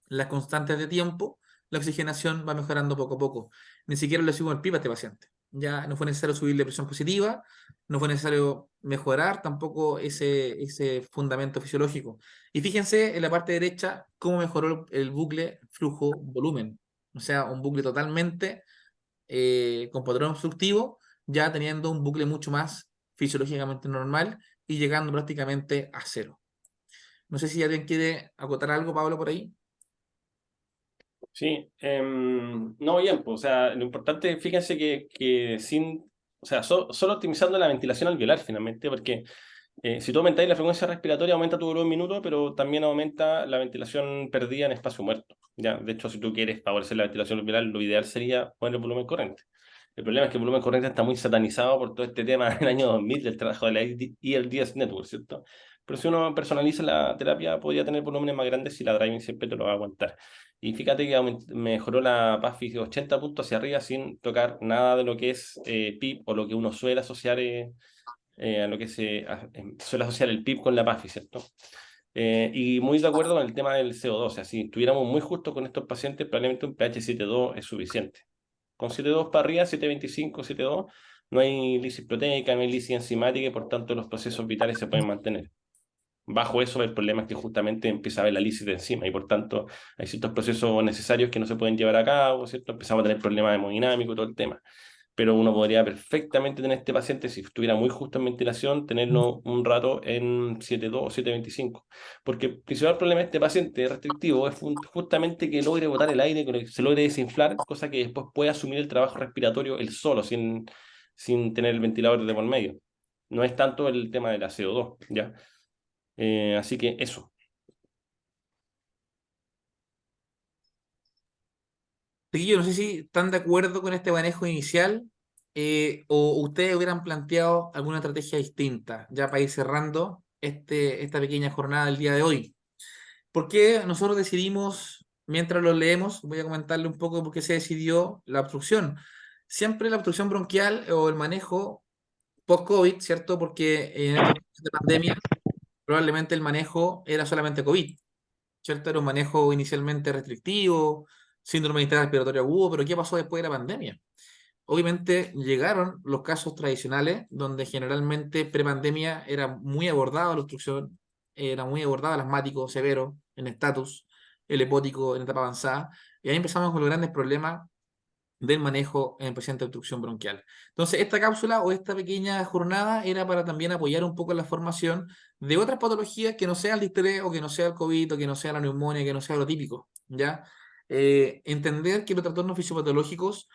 las constantes de tiempo, la oxigenación va mejorando poco a poco. Ni siquiera le subimos el PIB a este paciente. Ya no fue necesario subirle presión positiva, no fue necesario mejorar tampoco ese fundamento fisiológico. Y fíjense en la parte derecha cómo mejoró el bucle flujo-volumen. O sea, un bucle totalmente con patrón obstructivo, ya teniendo un bucle mucho más fisiológicamente normal y llegando prácticamente a cero. No sé si alguien quiere acotar algo, Pablo, por ahí. Sí, no, bien, pues, o sea, lo importante, fíjense que o sea, solo optimizando la ventilación alveolar finalmente, porque si tú aumentáis la frecuencia respiratoria, aumenta tu volumen minuto, pero también aumenta la ventilación perdida en espacio muerto. Ya, de hecho, si tú quieres favorecer la ventilación alveolar, lo ideal sería poner el volumen corriente. El problema es que el volumen corriente está muy satanizado por todo este tema del año 2000 del trabajo de la ELDS Network, ¿cierto? Pero si uno personaliza la terapia, podría tener volúmenes más grandes si la driving siempre te lo va a aguantar. Y fíjate que mejoró la PAFI 80 puntos hacia arriba sin tocar nada de lo que es PIB o lo que uno suele asociar a lo que suele asociar el PIB con la PAFI, ¿cierto? Y muy de acuerdo con el tema del CO2. O sea, si estuviéramos muy justos con estos pacientes, probablemente un pH 7.2 es suficiente. Con 7.2 para arriba, 7.25, 7.2, no hay lisis proteica, no hay lisis enzimática y por tanto los procesos vitales se pueden mantener. Bajo eso, el problema es que justamente empieza a haber la lisis de enzima y por tanto hay ciertos procesos necesarios que no se pueden llevar a cabo, ¿cierto? Empezamos a tener problemas hemodinámicos y todo el tema. pero uno podría perfectamente tener este paciente, si estuviera muy justo en ventilación, tenerlo un rato en 7.2 o 7.25. Porque el principal problema de este paciente restrictivo es justamente que logre botar el aire, que se logre desinflar, cosa que después puede asumir el trabajo respiratorio él solo, sin tener el ventilador de por medio. No es tanto el tema de la CO2, ¿ya? Así que eso. Chiquillos, no sé si están de acuerdo con este manejo inicial o ustedes hubieran planteado alguna estrategia distinta, ya para ir cerrando esta pequeña jornada del día de hoy. ¿Por qué nosotros decidimos, mientras lo leemos, voy a comentarle un poco por qué se decidió la obstrucción? Siempre la obstrucción bronquial o el manejo post-COVID, ¿cierto? Porque en estos tiempos de pandemia probablemente el manejo era solamente COVID, ¿cierto? Era un manejo inicialmente restrictivo, síndrome de respiratorio agudo, pero ¿qué pasó después de la pandemia? Obviamente llegaron los casos tradicionales, donde generalmente prepandemia era muy abordada la obstrucción, era muy abordada el asmático severo en estatus, el hepótico en etapa avanzada, y ahí empezamos con los grandes problemas del manejo en el paciente de obstrucción bronquial. Entonces, esta cápsula o esta pequeña jornada era para también apoyar un poco la formación de otras patologías que no sea el distrés o que no sea el COVID o que no sea la neumonía, que no sea lo típico, ¿ya? Entender que los trastornos fisiopatológicos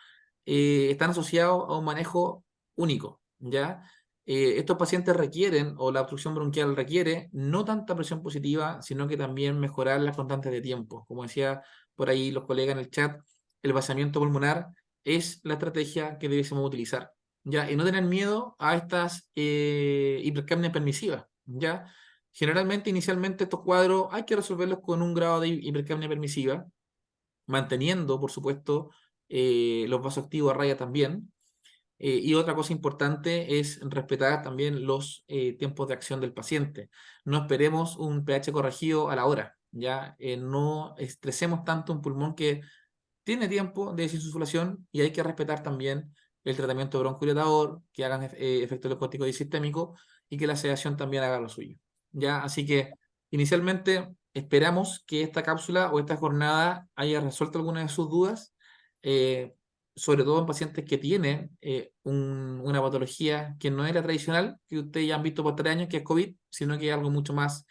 están asociados a un manejo único, ¿ya? Estos pacientes requieren, o la obstrucción bronquial requiere, no tanta presión positiva, sino que también mejorar las constantes de tiempo. Como decía por ahí los colegas en el chat, el vaciamiento pulmonar es la estrategia que debiésemos utilizar, ¿ya? Y no tener miedo a estas hipercapnias permisivas, ¿ya? Generalmente, inicialmente, estos cuadros hay que resolverlos con un grado de hipercapnia permisiva, manteniendo, por supuesto, los vasoactivos a raya también. Y otra cosa importante es respetar también los tiempos de acción del paciente. No esperemos un pH corregido a la hora, ¿ya? No estresemos tanto un pulmón que tiene tiempo de desinsuflación y hay que respetar también el tratamiento broncodilatador, que hagan efecto corticoide sistémico y que la sedación también haga lo suyo. ¿Ya? Así que inicialmente esperamos que esta cápsula o esta jornada haya resuelto algunas de sus dudas, eh, sobre todo en pacientes que tienen una patología que no era tradicional, que ustedes ya han visto por 3 años, que es COVID, sino que es algo mucho más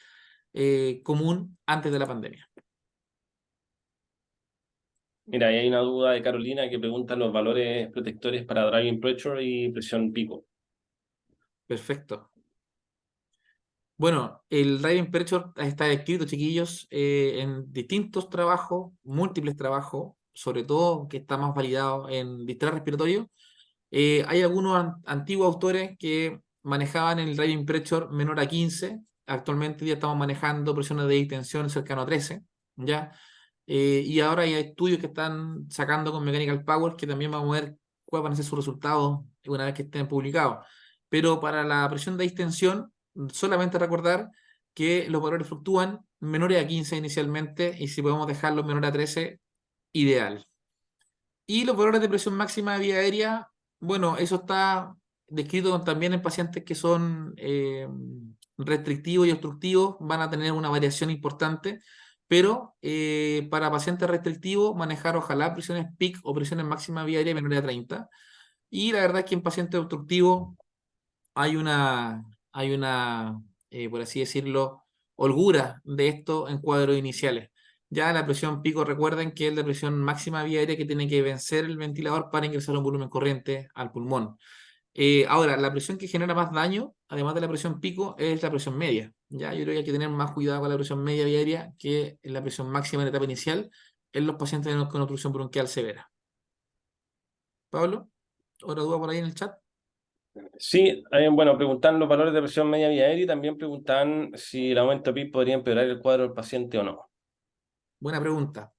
común antes de la pandemia. Mira, ahí hay una duda de Carolina que pregunta los valores protectores para driving pressure y presión pico. Perfecto. Bueno, el Driving Pressure está escrito, chiquillos, en distintos trabajos, múltiples trabajos, sobre todo que está más validado en distrés respiratorio. Hay algunos antiguos autores que manejaban el Driving Pressure menor a 15. Actualmente ya estamos manejando presiones de distensión cercano a 13, ¿ya? Y ahora hay estudios que están sacando con Mechanical Powers que también vamos a ver cuáles van a ser sus resultados una vez que estén publicados. Pero para la presión de distensión, solamente recordar que los valores fluctúan menores a 15 inicialmente y si podemos dejarlos menor a 13, ideal. Y los valores de presión máxima de vía aérea, bueno, eso está descrito también en pacientes que son restrictivos y obstructivos, van a tener una variación importante, pero para pacientes restrictivos, manejar ojalá presiones peak o presiones máximas de vía aérea menores a 30. Y la verdad es que en pacientes obstructivos hay una, por así decirlo, holgura de esto en cuadros iniciales. Ya la presión pico, recuerden que es la presión máxima vía aérea que tiene que vencer el ventilador para ingresar un volumen corriente al pulmón. Ahora, la presión que genera más daño, además de la presión pico, es la presión media. Ya, yo creo que hay que tener más cuidado con la presión media vía aérea que la presión máxima en la etapa inicial en los pacientes con obstrucción bronquial severa. Pablo, ¿otra duda por ahí en el chat? Sí, bueno, preguntan los valores de presión media vía aérea y también preguntan si el aumento PIB podría empeorar el cuadro del paciente o no. Buena pregunta.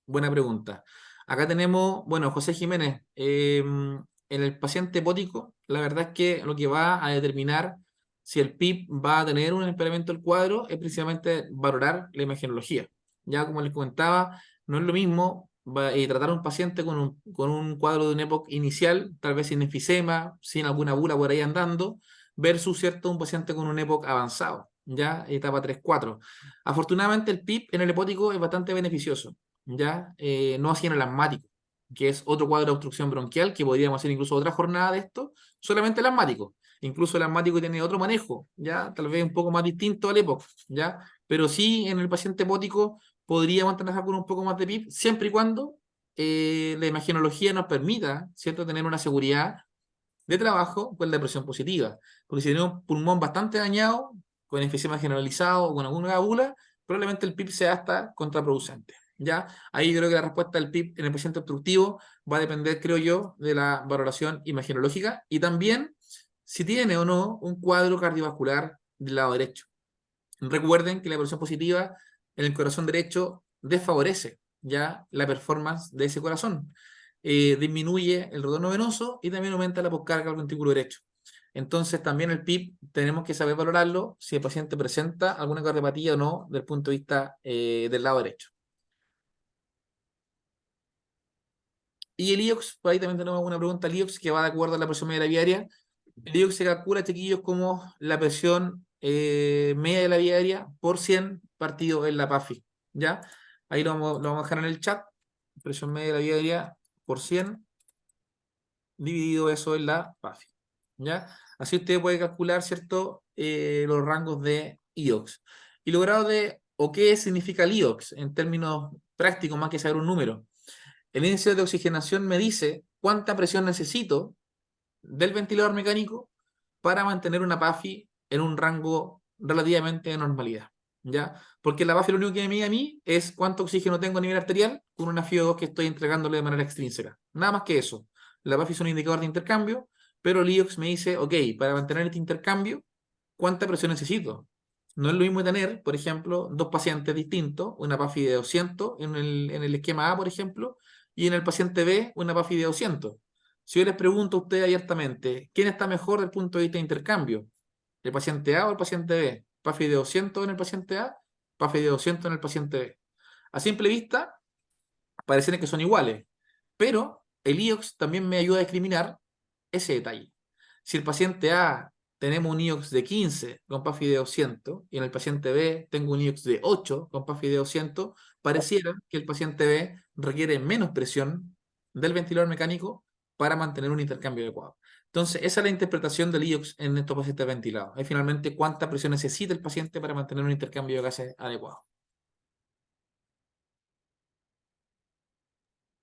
Buena pregunta. Acá tenemos, bueno, José Jiménez, en el paciente hepático, la verdad es que lo que va a determinar si el PIB va a tener un empeoramiento del cuadro es precisamente valorar la imagenología. Ya como les comentaba, no es lo mismo tratar a un paciente con un cuadro de un EPOC inicial, tal vez sin enfisema, sin alguna bula por ahí andando, versus, ¿cierto?, un paciente con un EPOC avanzado, ya etapa 3-4. Afortunadamente el PIB en el hepático es bastante beneficioso, ¿ya? No así en el asmático, que es otro cuadro de obstrucción bronquial, que podríamos hacer incluso otra jornada de esto, solamente el asmático. Incluso el asmático tiene otro manejo, ya tal vez un poco más distinto al EPOC, ya, pero sí en el paciente hepático podríamos trabajar con un poco más de PIB, siempre y cuando la imagenología nos permita, ¿cierto?, tener una seguridad de trabajo con la presión positiva. Porque si tenemos un pulmón bastante dañado, con enfisema generalizado o con alguna bula, probablemente el PIB sea hasta contraproducente. ¿Ya? Ahí yo creo que la respuesta del PIB en el paciente obstructivo va a depender, creo yo, de la valoración imagenológica y también si tiene o no un cuadro cardiovascular del lado derecho. Recuerden que la presión positiva en el corazón derecho desfavorece ya la performance de ese corazón. Disminuye el retorno venoso y también aumenta la poscarga al ventrículo derecho. Entonces, también el PIB tenemos que saber valorarlo si el paciente presenta alguna cardiopatía o no desde el punto de vista del lado derecho. Y el IOX, por ahí también tenemos una pregunta, el IOX que va de acuerdo a la presión media de la vía aérea. El IOX se calcula, chiquillos, como la presión media de la vía aérea por 100 partido en la PAFI, ¿ya? Ahí lo vamos a dejar en el chat, presión media de la vía aérea por 100 dividido eso en la PAFI, ¿ya? Así usted puede calcular, ¿cierto?, los rangos de IOX. Y lo grado de, o qué significa el IOX en términos prácticos, más que saber un número. El índice de oxigenación me dice cuánta presión necesito del ventilador mecánico para mantener una PAFI en un rango relativamente de normalidad, ¿ya? Porque la PAFI lo único que me mide a mí es cuánto oxígeno tengo a nivel arterial con una FiO2 que estoy entregándole de manera extrínseca. Nada más que eso. La PAFI es un indicador de intercambio, pero el IOX me dice, ok, para mantener este intercambio, ¿cuánta presión necesito? No es lo mismo tener, por ejemplo, dos pacientes distintos, una PAFI de 200 en el esquema A, por ejemplo, y en el paciente B, una PAFI de 200. Si yo les pregunto a ustedes abiertamente, ¿quién está mejor desde el punto de vista de intercambio? ¿El paciente A o el paciente B? ¿PAFI de 200 en el paciente A? ¿PAFI de 200 en el paciente B? A simple vista, pareciera que son iguales, pero el IOX también me ayuda a discriminar ese detalle. Si el paciente A tenemos un IOX de 15 con PAFI de 200 y en el paciente B tengo un IOX de 8 con PAFI de 200, pareciera que el paciente B requiere menos presión del ventilador mecánico para mantener un intercambio adecuado. Entonces, esa es la interpretación del IOX en estos pacientes ventilados. Es finalmente cuánta presión necesita el paciente para mantener un intercambio de gases adecuado.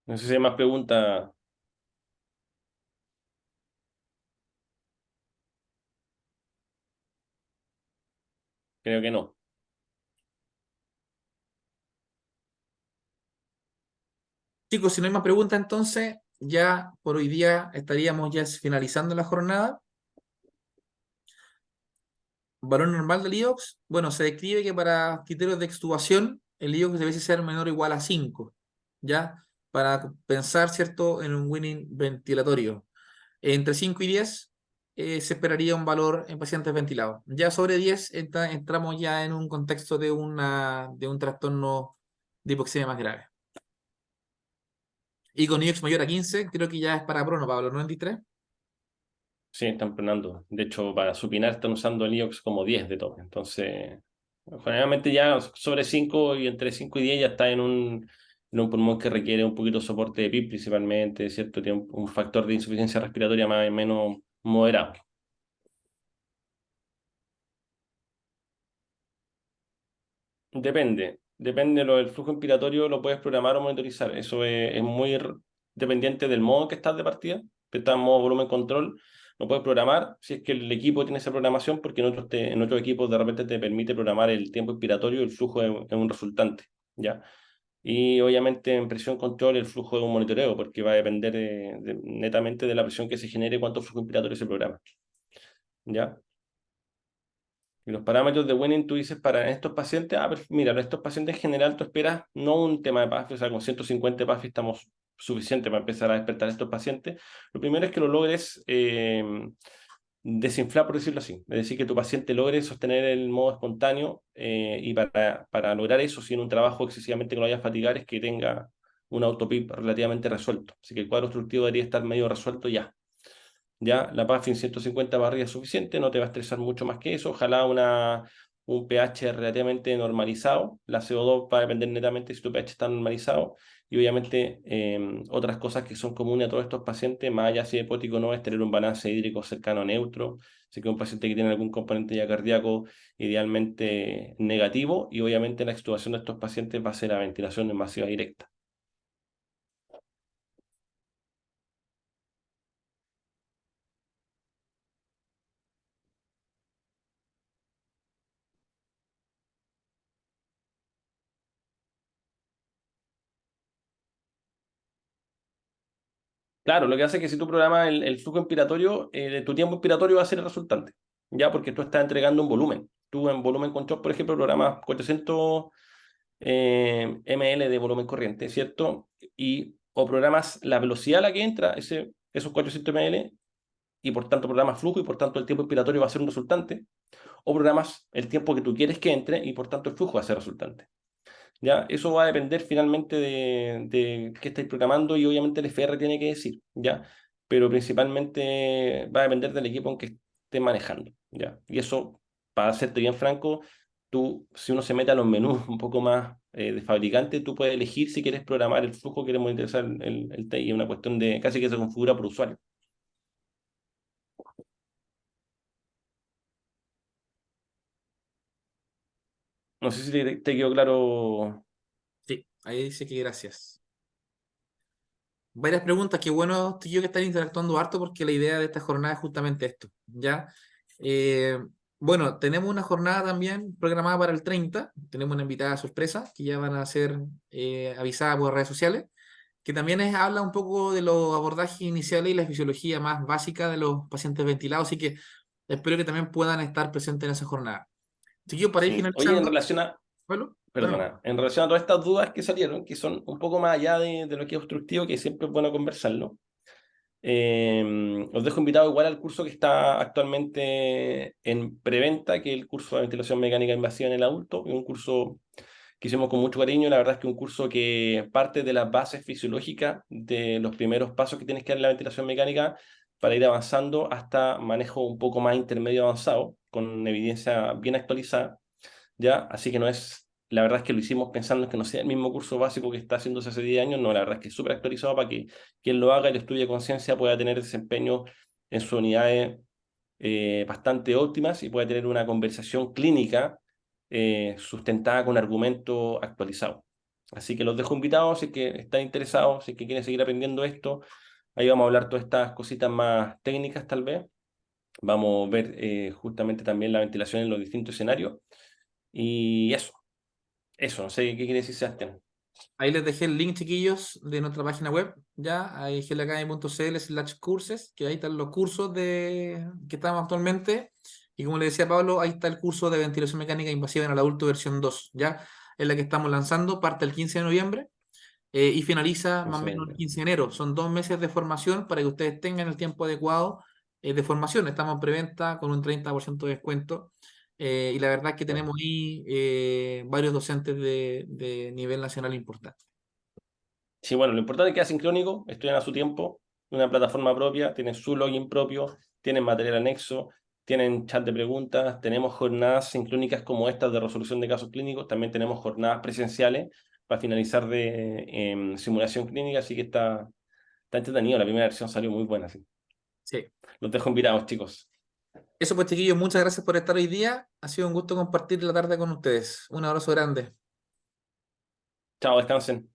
No sé si hay más preguntas. Creo que no. Chicos, si no hay más preguntas, entonces ya por hoy día estaríamos ya finalizando la jornada. Valor normal del IOX, bueno, se describe que para criterios de extubación el IOX debe ser menor o igual a 5, ¿ya? Para pensar, ¿cierto?, en un winning ventilatorio. Entre 5 y 10 se esperaría un valor en pacientes ventilados. Ya sobre 10 entramos ya en un contexto de un trastorno de hipoxemia más grave. Y con IOX mayor a 15, creo que ya es para Prono, Pablo, ¿no? 93. Sí, están planando. De hecho, para supinar están usando el IOX como 10 de tope. Entonces, generalmente ya sobre 5 y entre 5 y 10 ya está en un pulmón que requiere un poquito de soporte de PIB principalmente, ¿cierto? Tiene un factor de insuficiencia respiratoria más o menos moderado. Depende del flujo inspiratorio, lo puedes programar o monitorizar. Eso es muy dependiente del modo en que estás de partida. Si estás en modo volumen control, lo puedes programar si es que el equipo tiene esa programación, porque en otros equipos de repente te permite programar el tiempo inspiratorio y el flujo en un resultante, ¿ya? Y obviamente en presión control el flujo de un monitoreo, porque va a depender netamente de la presión que se genere, cuánto flujo inspiratorio se programa, ¿ya? Y los parámetros de winning, tú dices para estos pacientes, mira, para estos pacientes en general tú esperas no un tema de PAFI, o sea, con 150 PAFI estamos suficientes para empezar a despertar a estos pacientes. Lo primero es que lo logres desinflar, por decirlo así, es decir, que tu paciente logre sostener el modo espontáneo y para lograr eso, sin un trabajo excesivamente que lo vaya a fatigar, es que tenga un autopip relativamente resuelto. Así que el cuadro obstructivo debería estar medio resuelto ya. Ya la PAFI en 150 barras es suficiente, no te va a estresar mucho más que eso. Ojalá un pH relativamente normalizado. La CO2 va a depender netamente si tu pH está normalizado. Y obviamente otras cosas que son comunes a todos estos pacientes, más allá si hipótico no, es tener un balance hídrico cercano a neutro. Así que un paciente que tiene algún componente ya cardíaco idealmente negativo, y obviamente la extubación de estos pacientes va a ser la ventilación invasiva directa. Claro, lo que hace es que si tú programas el flujo inspiratorio, tu tiempo inspiratorio va a ser el resultante, ¿ya? Porque tú estás entregando un volumen. Tú en volumen con shock, por ejemplo, programas 400 ml de volumen corriente, ¿cierto? Y o programas la velocidad a la que entra esos 400 ml, y por tanto programas flujo, y por tanto el tiempo inspiratorio va a ser un resultante, o programas el tiempo que tú quieres que entre y por tanto el flujo va a ser resultante. ¿Ya? Eso va a depender finalmente de qué estáis programando, y obviamente el FR tiene que decir, ¿ya? Pero principalmente va a depender del equipo en que estés manejando, ¿ya? Y eso, para serte bien franco, tú, si uno se mete a los menús un poco más de fabricante, tú puedes elegir si quieres programar el flujo, quieres monitorizar el TI, es una cuestión de casi que se configura por usuario. No sé si te quedó claro. Sí, ahí dice que gracias. Varias preguntas, qué bueno yo que están interactuando harto porque la idea de esta jornada es justamente esto, ¿ya? Eh, bueno, tenemos una jornada también programada para el 30, tenemos una invitada sorpresa que ya van a ser avisadas por redes sociales, que también habla un poco de los abordajes iniciales y la fisiología más básica de los pacientes ventilados, así que espero que también puedan estar presentes en esa jornada. Chiquillos, para ir Sí. Oye, en finalizando, relación a, bueno, bueno, perdona, en relación a todas estas dudas que salieron, que son un poco más allá de lo que es obstructivo, que siempre es bueno conversarlo, os dejo invitado igual al curso que está actualmente en preventa, que es el curso de ventilación mecánica invasiva en el adulto. Es un curso que hicimos con mucho cariño. La verdad es que es un curso que parte de las bases fisiológicas, de los primeros pasos que tienes que dar en la ventilación mecánica, para ir avanzando hasta manejo un poco más intermedio avanzado, con evidencia bien actualizada, ¿ya? Así que no es, la verdad es que lo hicimos pensando en que no sea el mismo curso básico que está haciéndose hace 10 años, no, la verdad es que es súper actualizado para que quien lo haga y lo estudie a conciencia pueda tener desempeño en sus unidades bastante óptimas, y pueda tener una conversación clínica sustentada con argumento actualizado. Así que los dejo invitados si es que están interesados, si es que quieren seguir aprendiendo esto. Ahí vamos a hablar todas estas cositas más técnicas tal vez. Vamos a ver justamente también la ventilación en los distintos escenarios. Y eso, no sé qué quiere decir Sebastián. ahí les dejé el link, chiquillos, de nuestra página web, ya, ahí gelacademy.cl/cursos, que ahí están los cursos que estamos actualmente. Y como le decía Pablo, ahí está el curso de ventilación mecánica invasiva en el adulto versión 2, ya, es la que estamos lanzando, parte el 15 de noviembre y finaliza más o menos el 15 de enero. Son 2 meses de formación para que ustedes tengan el tiempo adecuado de formación. Estamos en preventa con un 30% de descuento. Y la verdad es que tenemos ahí varios docentes de nivel nacional importante. Sí, bueno, lo importante es que es asincrónico, estudian a su tiempo, una plataforma propia, tienen su login propio, tienen material anexo, tienen chat de preguntas, tenemos jornadas sincrónicas como estas de resolución de casos clínicos, también tenemos jornadas presenciales para finalizar de simulación clínica, así que está entretenido, la primera versión salió muy buena, sí. Sí. Los dejo invitados, chicos. Eso pues, chiquillos, muchas gracias por estar hoy día. Ha sido un gusto compartir la tarde con ustedes. Un abrazo grande. Chao, descansen.